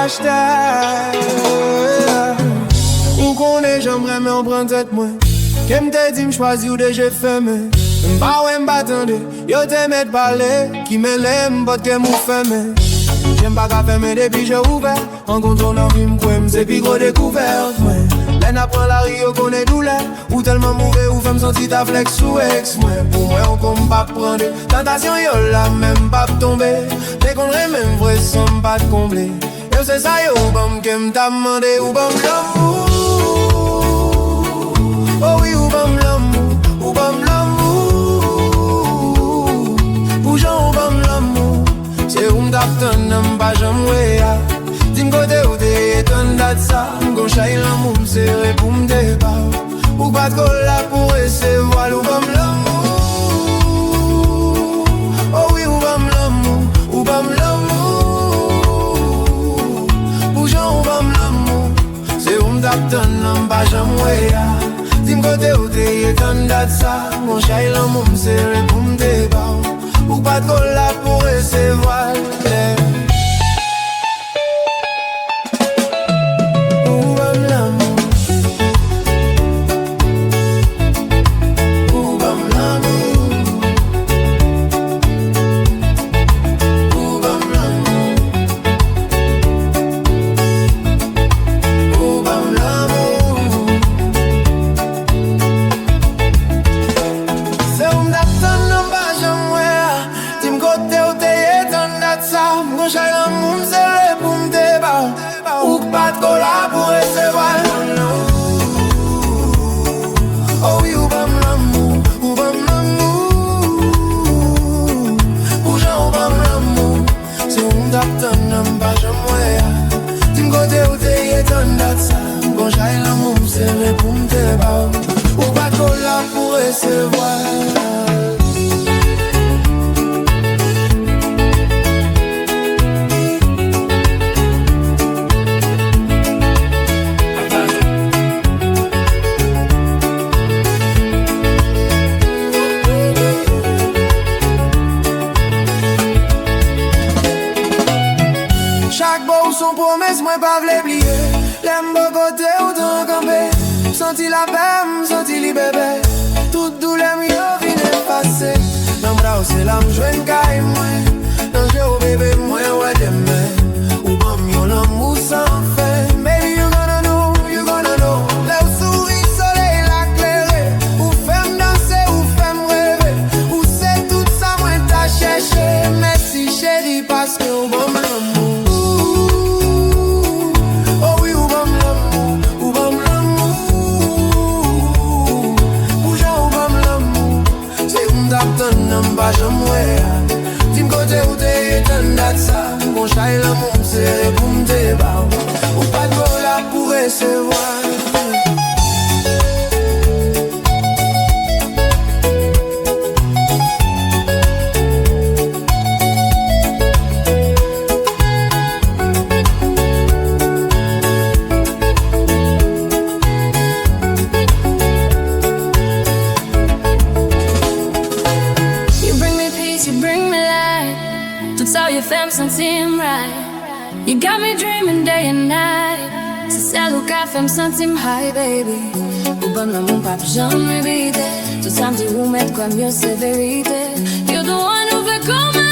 Hashtag ou qu'on est j'aimerais mais on prend tête moi Qu'aime te dit m'choisi ou déjà fermé M'ba ouais m'battende Yo te met parler Qui me l'aime But que m'ou fermé J'aime pas qu'à fermer depuis j'ai ouvert En contournant vie m'kouem C'est plus gros découverte L'en apprend la rio qu'on est douleur Ou tellement mauvais ou femme sentir ta flex ou ex Pour moi on compte pas prendre Tentation yo là même pas tomber Dès qu'on même vrai sans pas te combler Yo c'est ça yo bam que m't'a demandé ou bam l'amour Oh oui ou bam l'amour Ou bam l'amour Bougeons ou bam l'amour C'est où m't'attend n'aime pas jamais Dis m'coté ou t'es étonne d'être ça M'gon chaille l'amour m'serre pour m'débat Ou pas de colla pour recevoir ou bam l'amour Oh oui ou bam l'amour Ou bam l'amour M'dapton nan pa jam we ya Di m'kote ou te yetan dat sa Mon chay l'amour m'serre pou m'deba Ou pa de kola pou recevoir Ou bam l'amour Ou bam l'amour Ou bam l'amour Ou bam Mon chay l'amour m'serre pour m'débat Ou pas de cola pour recevoir Oh oui ou bam l'amour Ou bam l'amour Ou j'en ou bam l'amour C'est où m'dapton n'aime pas jamais Dis m'kote ou te yetan dat sa Mon chay l'amour m'serre pour m'débat Ou pas de cola pour recevoir Son promesse, moi pas v'l'e plier L'aime beau côté ou t'en camper Senti la paix, senti li bébé Tout douleur m'yo vine effacé Dans bras ou c'est là m'jouenne caille moi Dans j'ai au bébé moi ouais demain Ou pas m'yo l'amour sans fin Baby you gonna know Là où sourit soleil l'éclairé Ou femme danser ou femme rêver Ou c'est tout ça moi t'as cherché Merci chérie parce que au bon l'amour N'aime pas jamais Dis m'kote ou te yetan dat sa Mon chay l'amour m'serre pour m'débat Ou pas de cola pour recevoir Femme sentim right You got me dreaming day and night C'est celle ou ka femme sentim high baby Ou bon l'amour pas jamais vide Tout ça m'dit ou mettre quoi mieux c'est vérité You're the one who fait comme